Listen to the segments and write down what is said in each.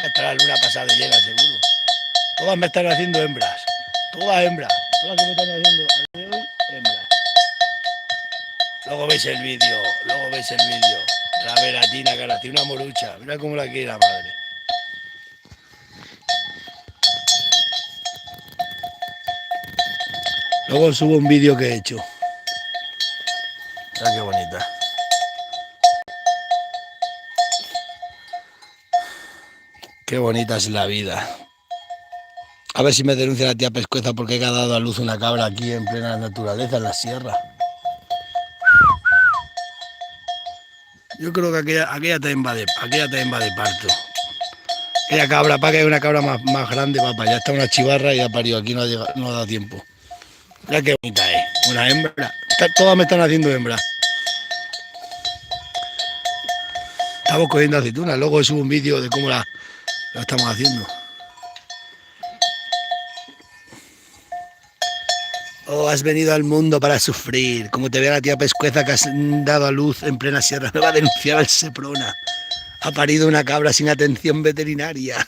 Hasta la luna pasada de llena, seguro. Todas me están haciendo hembras. Todas hembras. Todas que me están haciendo a día de hoy, hembras. Luego veis el vídeo. Luego veis el vídeo. La veratina que ahora tiene una morucha. Mira cómo la quiere la madre. Luego subo un vídeo que he hecho. Mira qué bonita. Qué bonita es la vida. A ver si me denuncia la tía Pescueza porque he dado a luz una cabra aquí en plena naturaleza, en la sierra. Yo creo que aquella también va de parto. Aquella cabra, para que hay una cabra más grande, papá. Ya está una chivarra y ha parido. Aquí no ha dado tiempo. Mira qué bonita es. Una hembra. Todas me están haciendo hembras. Estamos cogiendo aceitunas. Luego subo un vídeo de cómo la estamos haciendo. Oh, has venido al mundo para sufrir. Como te vea la tía Pescueza que has dado a luz en plena sierra, me va a denunciar al Seprona. Ha parido una cabra sin atención veterinaria.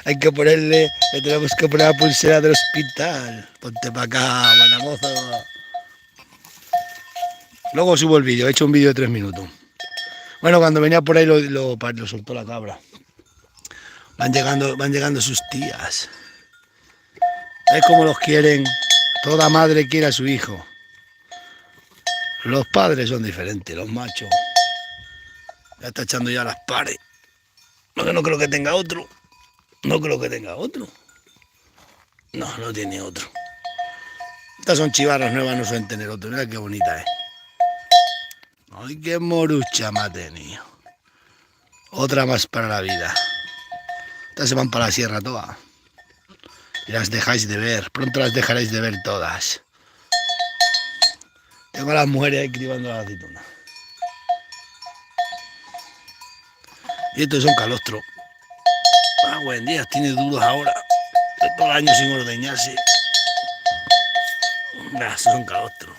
Hay que ponerle, le tenemos que poner la pulsera del hospital. Ponte para acá, buena mozo. Luego subo el vídeo, he hecho un vídeo de 3 minutos. Bueno, cuando venía por ahí lo soltó la cabra. Van llegando sus tías. ¿Ves cómo los quieren? Toda madre quiere a su hijo. Los padres son diferentes, los machos. Ya está echando ya las pares. No creo que tenga otro. No creo que tenga otro. No tiene otro. Estas son chivarras nuevas, no suelen tener otro. Mira qué bonita es. Ay, qué morucha me ha tenido. Otra más para la vida. Estas se van para la sierra todas. Y las dejáis de ver. Pronto las dejaréis de ver todas. Tengo a las mujeres ahí cribando la aceituna. Y esto es un calostro. Buen día, tiene duros ahora. De todo el año sin ordeñarse. Estos son calostros.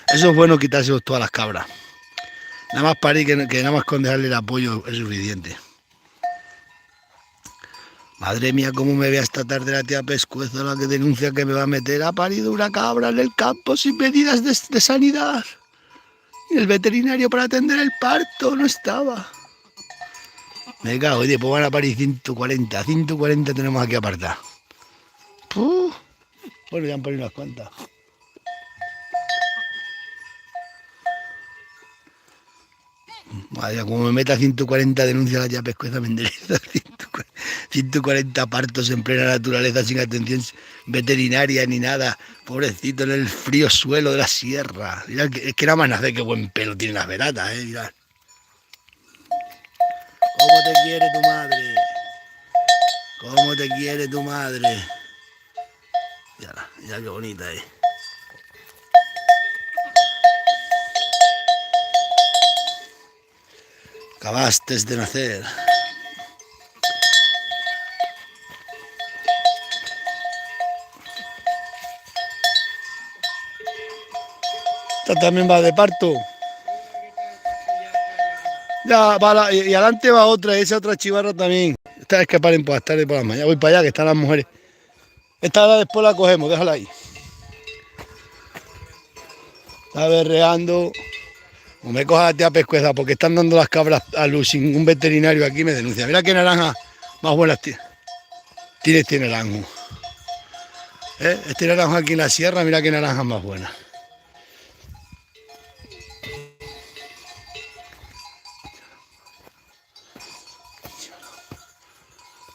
Eso es bueno quitárselos todas las cabras. Nada más parir que nada más con dejarle el apoyo es suficiente. Madre mía, cómo me ve esta tarde la tía Pescueza, la que denuncia que me va a meter. Ha parido una cabra en el campo sin medidas de sanidad. Y el veterinario para atender el parto no estaba. Me cago, oye, pues van a parir 140. 140 tenemos aquí apartadas. Bueno, ya han parido unas cuantas. Madre, como me meta 140 denuncias la tía Pescueza, me endereza 140 partos en plena naturaleza sin atención veterinaria ni nada. Pobrecito, en el frío suelo de la sierra. Mirad, es que nada más nace, qué buen pelo tienen las veratas, mirad. ¿Cómo te quiere tu madre? ¿Cómo te quiere tu madre? Ya qué bonita es. Acabaste de nacer. Esta también va de parto. Ya, y adelante va otra, esa otra chivarra también. Esta es que paren por las tardes y por las mañanas. Voy para allá, que están las mujeres. Esta hora después la cogemos, déjala ahí. Está berreando. O me coja la tía Pescueza porque están dando las cabras a luz sin un veterinario aquí, me denuncia. Mira qué naranja más buenas tiene este naranjo. Este naranjo aquí en la sierra, mira qué naranja más buena.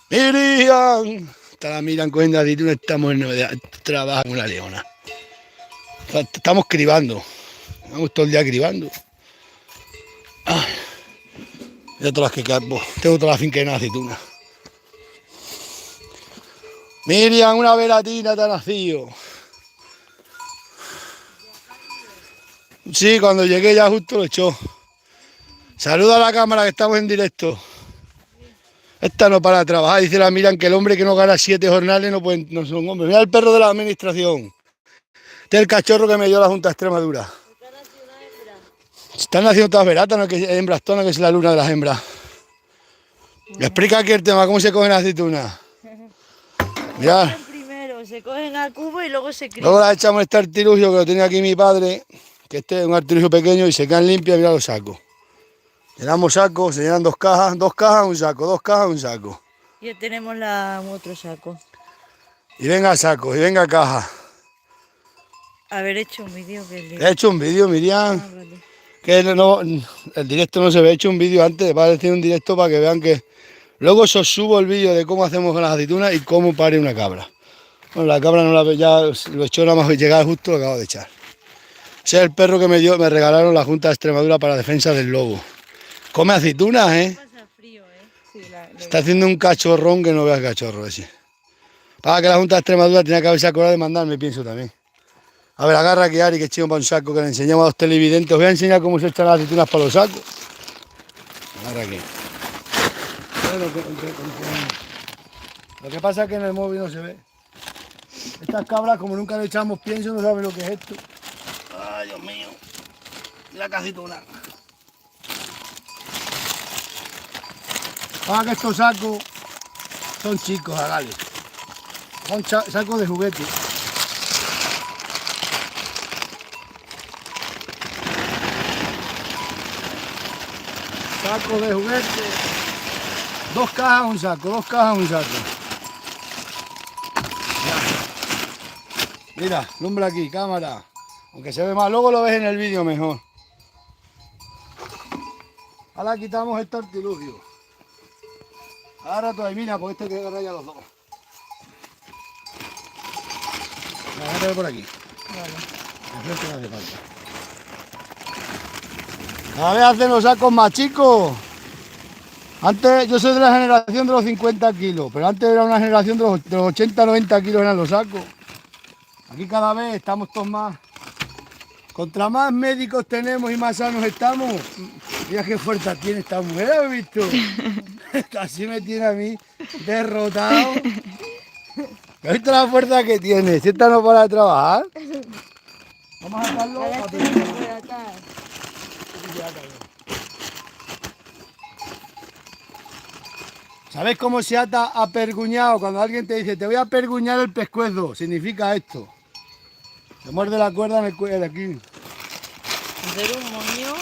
Miriam, esta la miran cogiendo aceituna, estamos en trabajo con una leona. Estamos cribando, estamos todo el día cribando. Ya todas las que tengo toda la finca llena de aceituna. Miriam, una veratina te ha nacido. Sí, cuando llegué ya justo lo echó. Saluda a la cámara que estamos en directo. Esta no para de trabajar, dice la Miriam que el hombre que no gana 7 jornales no son hombres. Mira el perro de la administración. Este es el cachorro que me dio la Junta de Extremadura. Están naciendo todas veratas, no que hembras tonas, que es la luna de las hembras. Explica aquí el tema, ¿cómo se cogen las aceitunas? Mirad, Primero se cogen a cubo y luego se luego crían. las echamos este artilugio que lo tiene aquí mi padre, que este es un artilugio pequeño y se quedan limpias, mirad los sacos. Llenamos sacos, se llenan dos cajas, un saco, dos cajas, un saco. Ya tenemos otro saco. Y venga sacos, y venga caja. Haber hecho un vídeo que le... He hecho un vídeo, Miriam, Vale. que no, el directo no se ve, he hecho un vídeo antes, para decir un directo para que vean que... Luego os subo el vídeo de cómo hacemos con las aceitunas y cómo pare una cabra. Bueno, la cabra no la ya lo echó nada más que llegar justo, lo acabo de echar. Ese es el perro que me regalaron la Junta de Extremadura para defensa del lobo. Come aceitunas, Pasa frío, Sí, Está haciendo un cachorrón que no veas cachorro ese. Para que la Junta de Extremadura tenía que haberse acordado de mandarme, pienso también. A ver, agarra aquí, Ari, que chido para un saco, que le enseñamos a los televidentes. Os voy a enseñar cómo se echan las aceitunas para los sacos. Agarra aquí. Lo que pasa es que en el móvil no se ve. Estas cabras, como nunca le echamos pienso, no saben lo que es esto. Ay, Dios mío. Mira la aceituna. Para que estos sacos son chicos, agales. Son sacos de juguete. Saco de juguete. Dos cajas, un saco, dos cajas, un saco. Ya. Mira, lumbra aquí, cámara. Aunque se ve mal, luego lo ves en el vídeo mejor. Ahora quitamos este artilugio. Ahora tú adivina, porque este que agarrar ya los dos. Agárralo por aquí. Vale. No hace falta. Cada vez hacen los sacos más chicos. Antes, yo soy de la generación de los 50 kilos, pero antes era una generación de los 80-90 kilos eran los sacos. Aquí cada vez estamos todos más. Contra más médicos tenemos y más sanos estamos. Mira qué fuerza tiene esta mujer, ¿has visto? Así me tiene a mí derrotado. ¿Has visto la fuerza que tiene? Si esta no para de trabajar. Vamos a atarlo. ¿Sabes cómo se ata a perguñado? Cuando alguien te dice, te voy a perguñar el pescuezo, significa esto. Se muerde la cuerda en el cuello de aquí. Hacer un moño.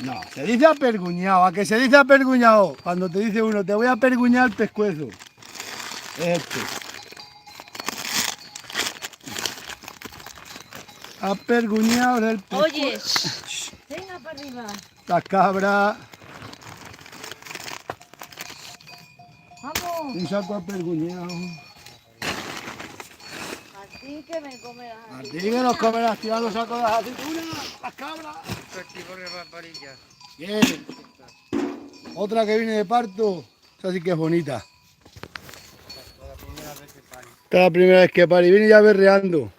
No, se dice aperguñado. ¿A qué se dice aperguñado? Cuando te dice uno, te voy a perguñar el pescuezo. Es este. Aperguñado del pescuezo. Oye, venga para arriba. Las cabras. Vamos. Un saco aperguñado. Así que me comerás. Martín que nos comerás tirando sacos de las aceitunas, las cabras. Bien. Otra que viene de parto. Esa sí que es bonita. Esta es la primera vez que pari. Viene ya berreando.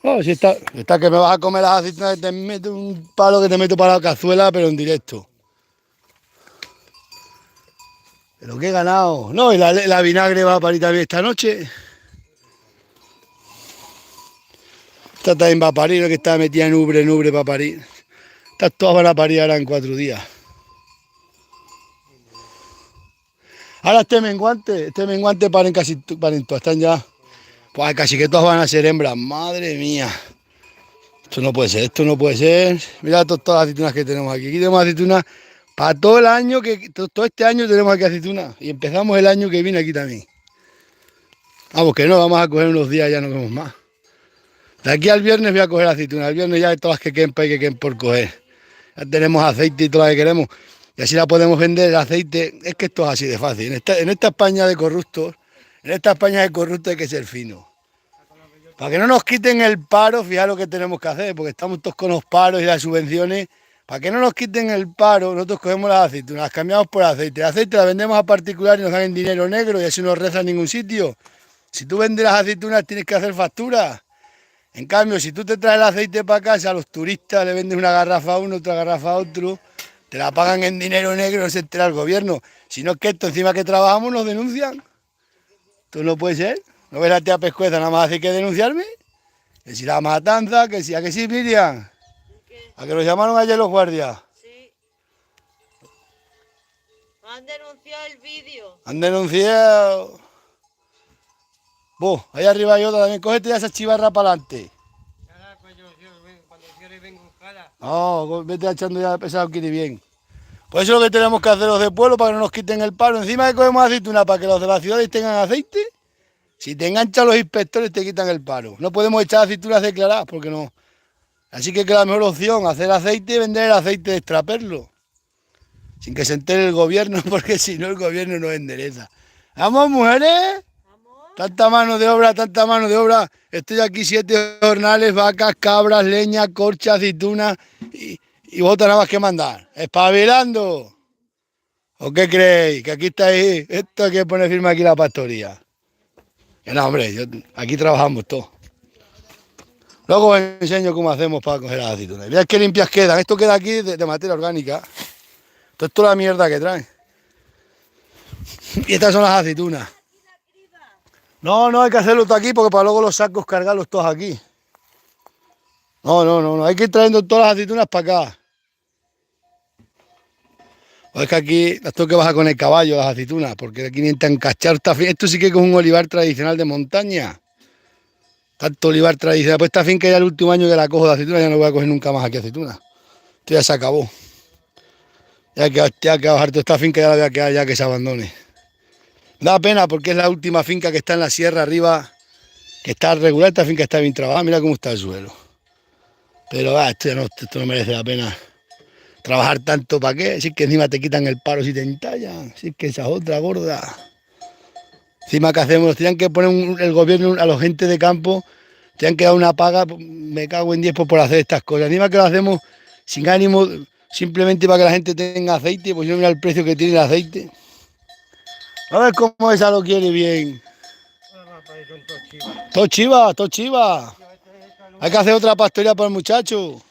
Oh, si está que me vas a comer las aceitunas, te meto un palo que te meto para la cazuela, pero en directo. Pero qué ganado. No, y la vinagre va a parir también esta noche. Esta también va a parir, lo que está metida en ubre para parir. Estas todas van a parir ahora en 4 días. Ahora este menguante paren paren todas, están ya. Pues casi que todas van a ser hembras, madre mía. Esto no puede ser, esto no puede ser. Mira todas las aceitunas que tenemos aquí. Aquí tenemos aceitunas para todo el año, todo este año tenemos aquí aceitunas. Y empezamos el año que viene aquí también. Vamos que no, vamos a coger unos días, ya no comemos más. De aquí al viernes voy a coger aceitunas. El viernes ya hay todas las que queden para que queden por coger. Ya tenemos aceite y todo lo que queremos. Y así la podemos vender el aceite. Es que esto es así de fácil. En esta España de corruptos, hay que ser fino. Para que no nos quiten el paro, fíjate lo que tenemos que hacer, porque estamos todos con los paros y las subvenciones. Para que no nos quiten el paro, nosotros cogemos las aceitunas, las cambiamos por aceite. El aceite la vendemos a particular y nos dan dinero negro y así no reza en ningún sitio. Si tú vendes las aceitunas tienes que hacer factura. En cambio, si tú te traes el aceite para casa, a los turistas le vendes una garrafa a uno, otra garrafa a otro, te la pagan en dinero negro, no se entera el gobierno. Si no es que esto, encima que trabajamos, nos denuncian. Esto no puede ser. ¿No ves la tía Pescueza? Nada más hace que denunciarme. Que si la matanza, que si, ¿a que sí, Miriam? ¿A que nos llamaron ayer los guardias? Sí. Han denunciado el vídeo. Han denunciado. Ahí arriba hay otra también. Cógete ya esa chivarra para adelante. Pues cuando cierre vengo en cara. No, vete echando ya pesado que bien. Pues eso es lo que tenemos que hacer los de pueblo para que no nos quiten el paro. Encima que cogemos aceituna para que los de las ciudades tengan aceite. Si te enganchan los inspectores te quitan el paro. No podemos echar aceitunas declaradas porque no. Así que la mejor opción, hacer aceite y vender el aceite, extraperlo. Sin que se entere el gobierno, porque si no el gobierno nos endereza. ¡Vamos, mujeres! Tanta mano de obra, tanta mano de obra. Estoy aquí 7 jornales, vacas, cabras, leña, corcha, aceituna y vosotros nada más que mandar. ¡Espabilando! ¿O qué creéis? Que aquí estáis. Esto hay que poner firme aquí la pastoría. Que no, hombre, aquí trabajamos todos. Luego os enseño cómo hacemos para coger las aceitunas. Mirad qué limpias quedan. Esto queda aquí de materia orgánica. Esto es toda la mierda que traen. Y estas son las aceitunas. No hay que hacerlo todo aquí porque para luego los sacos cargarlos todos aquí. No. Hay que ir trayendo todas las aceitunas para acá. O es que aquí las tengo que bajar con el caballo, las aceitunas, porque aquí necesitan cachar. Esto sí que es un olivar tradicional de montaña. Tanto olivar tradicional. Pues esta finca ya el último año que la cojo de aceitunas, ya no voy a coger nunca más aquí aceitunas. Esto ya se acabó. Ya que bajar toda esta finca, ya la voy a quedar ya que se abandone. Da pena porque es la última finca que está en la sierra arriba, que está regular. Esta finca está bien trabajada, mira cómo está el suelo. Pero esto no merece la pena. Trabajar tanto para qué, si es que encima te quitan el paro si te entallan, si es que esa es otra gorda. Encima que hacemos, nos tenían que poner el gobierno a los gente de campo, tenían que dar una paga, me cago en 10 por hacer estas cosas. Encima que lo hacemos sin ánimo, simplemente para que la gente tenga aceite, pues yo mira el precio que tiene el aceite. A ver cómo esa lo quiere bien. Todo chiva. Hay que hacer otra pastoría para el muchacho.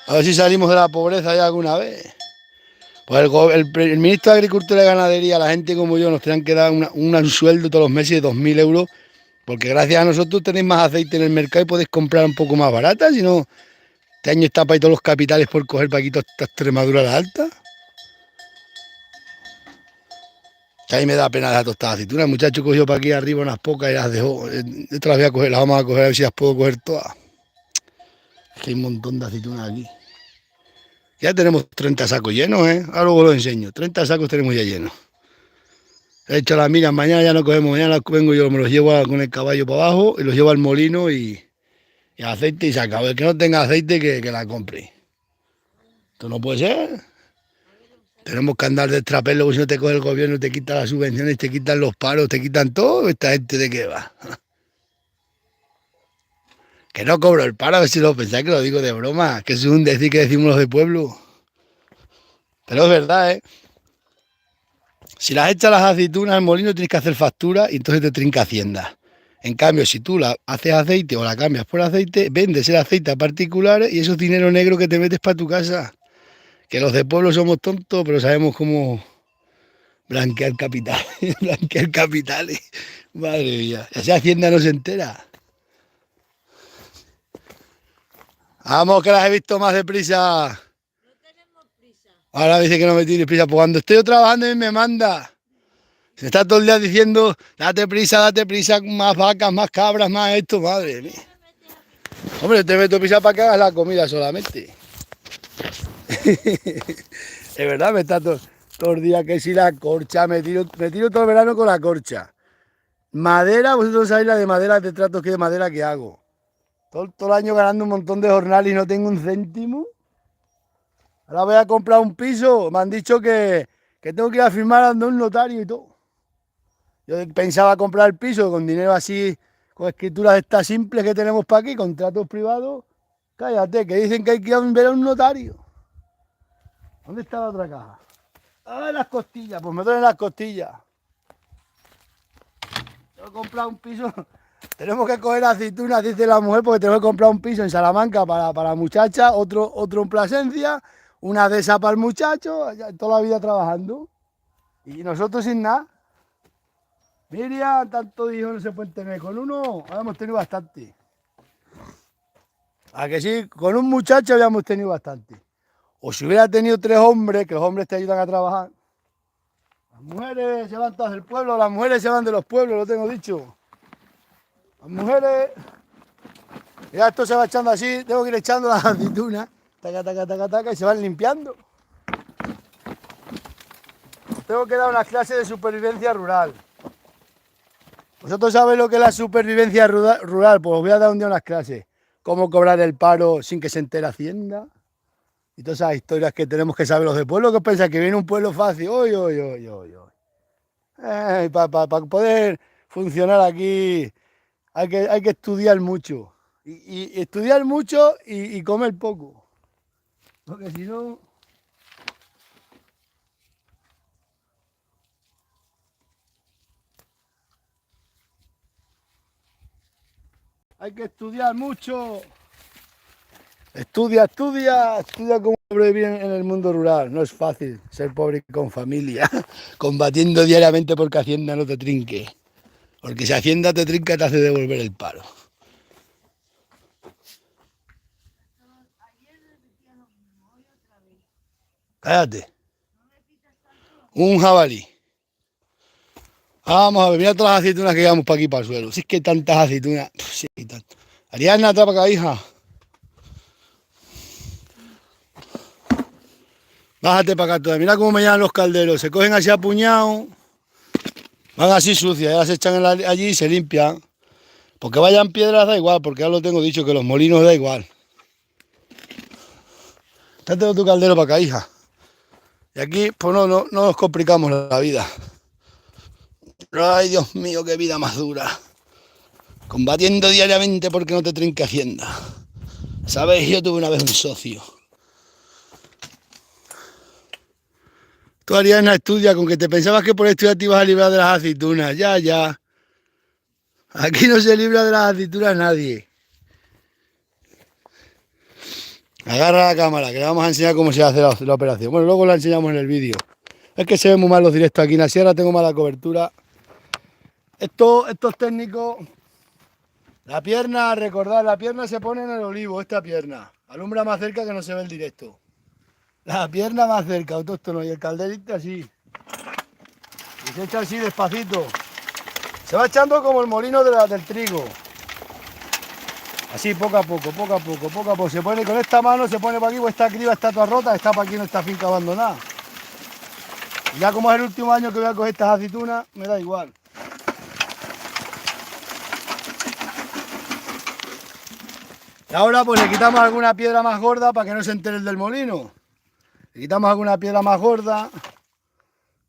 A ver si salimos de la pobreza ya alguna vez. Pues el ministro de Agricultura y Ganadería, la gente como yo, nos tendrán que dar un sueldo todos los meses de 2.000 euros, porque gracias a nosotros tenéis más aceite en el mercado y podéis comprar un poco más barata, si no, este año está para ahí todos los capitales por coger para aquí toda esta Extremadura la alta. Que a mí me da pena dejar tostadas aceitunas. El muchacho cogió para aquí arriba unas pocas y las dejó. Estas las voy a coger, las vamos a coger a ver si las puedo coger todas. Es que hay un montón de aceitunas aquí. Ya tenemos 30 sacos llenos, ¿eh? Ahora luego los enseño. 30 sacos tenemos ya llenos. He hecho las migas, mañana ya no cogemos, mañana vengo yo, me los llevo con el caballo para abajo y los llevo al molino y aceite y se acabó. El que no tenga aceite que la compre. Esto no puede ser. Tenemos que andar de trapelo, porque si no te coge el gobierno, te quita las subvenciones, te quitan los paros, te quitan todo. ¿Esta gente de qué va? Que no cobro el paro, a ver si lo pensáis que lo digo de broma, que es un decir que decimos los de pueblo. Pero es verdad, ¿eh? Si las echas las aceitunas al molino tienes que hacer factura y entonces te trinca Hacienda. En cambio, si tú la haces aceite o la cambias por aceite, vendes el aceite a particulares y eso es dinero negro que te metes para tu casa. Que los de pueblo somos tontos, pero sabemos cómo blanquear capitales. Blanquear capitales. Madre mía. Esa Hacienda no se entera. Vamos, que las he visto más deprisa. No tenemos prisa. Ahora dice que no me tienes prisa. Pues cuando estoy yo trabajando, él me manda. Se está todo el día diciendo, date prisa, más vacas, más cabras, más esto, madre mía. Hombre, te meto prisa para que hagas la comida solamente. Es verdad, me está todo el día que si la corcha, me tiro todo el verano con la corcha. Madera, vosotros sabéis la de madera, de tratos que de madera que hago. Todo el año ganando un montón de jornales y no tengo un céntimo. Ahora voy a comprar un piso, me han dicho que tengo que ir a firmar ante un notario y todo. Yo pensaba comprar el piso con dinero así, con escrituras estas simples que tenemos para aquí, contratos privados. Cállate, que dicen que hay que ir a ver a un notario. ¿Dónde está la otra caja? Ah, las costillas, pues me duelen las costillas. Tengo que comprar un piso. Tenemos que coger aceitunas, dice la mujer, porque tengo que comprar un piso en Salamanca para la muchacha, otro en Plasencia, una de esas para el muchacho, toda la vida trabajando. Y nosotros sin nada. Miriam, tanto hijos no se pueden tener. Con uno, ahora hemos tenido bastante. A que sí, con un muchacho habíamos tenido bastante. O si hubiera tenido 3 hombres, que los hombres te ayudan a trabajar. Las mujeres se van todas del pueblo, las mujeres se van de los pueblos, lo tengo dicho. Las mujeres... Ya esto se va echando así, tengo que ir echando las aceitunas, taca, taca, taca, taca, y se van limpiando. Tengo que dar unas clases de supervivencia rural. ¿Vosotros sabéis lo que es la supervivencia rural? Pues os voy a dar un día unas clases. Cómo cobrar el paro sin que se entere Hacienda. Y todas esas historias que tenemos que saber los de pueblo. ¿Qué os pensáis? Que viene un pueblo fácil. Uy, uy, uy, uy, uy. Para poder funcionar aquí hay que estudiar mucho. Y estudiar mucho y comer poco. Porque si no... Hay que estudiar mucho. Estudia cómo sobrevivir en el mundo rural. No es fácil ser pobre y con familia, combatiendo diariamente porque Hacienda no te trinque. Porque si Hacienda te trinca te hace devolver el paro. Cállate. Un jabalí. Vamos a ver, mira todas las aceitunas que llevamos para aquí, para el suelo. Si es que hay tantas aceitunas. Sí, Ariadna, atrapa acá, hija. Bájate para acá todas. Mira cómo me llevan los calderos. Se cogen así a puñado. Van así sucias. Ya las echan allí y se limpian. Porque vayan piedras da igual. Porque ya lo tengo dicho que los molinos da igual. Trate tu caldero para acá, hija. Y aquí pues no nos complicamos la vida. Ay, Dios mío, qué vida más dura. Combatiendo diariamente porque no te trinque Hacienda. ¿Sabes? Yo tuve una vez un socio. Tú, Ariana, estudia con que te pensabas que por estudiar te ibas a librar de las aceitunas. Ya. Aquí no se libra de las aceitunas nadie. Agarra la cámara, que le vamos a enseñar cómo se hace la operación. Bueno, luego la enseñamos en el vídeo. Es que se ven muy mal los directos aquí en la sierra, tengo mala cobertura. Estos técnicos... La pierna, recordad, la pierna se pone en el olivo, esta pierna. Alumbra más cerca que no se ve el directo. La pierna más cerca, autóctono, y el calderito así. Y se echa así despacito. Se va echando como el molino del trigo. Así, poco a poco. Se pone con esta mano, se pone para aquí, pues esta criba está toda rota, está para aquí en esta finca abandonada. Y ya como es el último año que voy a coger estas aceitunas, me da igual. Y ahora pues le quitamos alguna piedra más gorda para que no se entere el del molino. Le quitamos alguna piedra más gorda.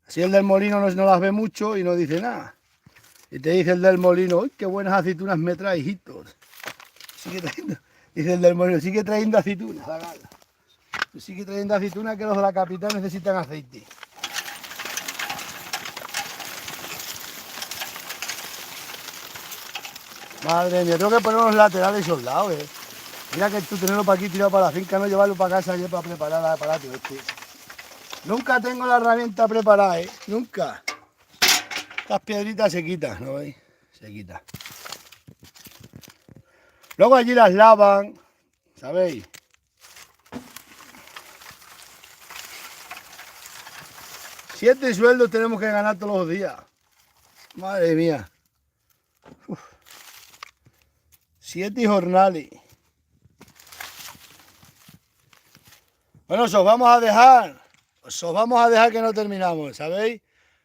Así el del molino no las ve mucho y no dice nada. Y te dice el del molino, uy, qué buenas aceitunas me trae, hijitos. Sigue trayendo, dice el del molino, sigue trayendo aceitunas. Sigue trayendo aceitunas que los de la capital necesitan aceite. Madre mía, tengo que poner unos laterales soldados, Mira que tú tenerlo para aquí tirado para la finca, no llevarlo para casa ya para preparar el aparato este. Nunca tengo la herramienta preparada, Nunca. Estas piedritas se quitan, ¿no veis? Se quitan. Luego allí las lavan, ¿sabéis? Siete sueldos tenemos que ganar todos los días. Madre mía. 7 jornales. Bueno, os vamos a dejar que no terminamos, ¿sabéis?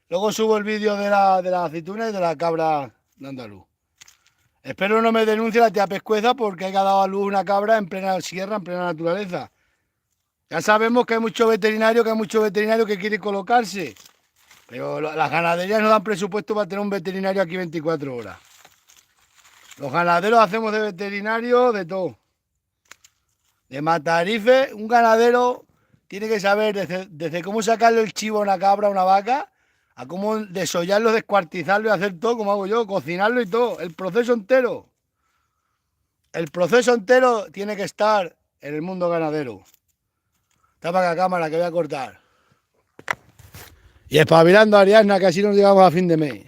Luego subo el vídeo de la aceituna y de la cabra de andaluz. Espero no me denuncie la tía Pescueza porque haya dado a luz una cabra en plena sierra, en plena naturaleza. Ya sabemos que hay muchos veterinarios que quieren colocarse. Pero las ganaderías no dan presupuesto para tener un veterinario aquí 24 horas. Los ganaderos hacemos de veterinario de todo. De matarife, un ganadero tiene que saber desde cómo sacarle el chivo a una cabra, a una vaca, a cómo desollarlo, descuartizarlo y hacer todo como hago yo, cocinarlo y todo, el proceso entero. El proceso entero tiene que estar en el mundo ganadero. Tapa la cámara que voy a cortar. Y espabilando a Ariadna, que así nos llegamos a fin de mes.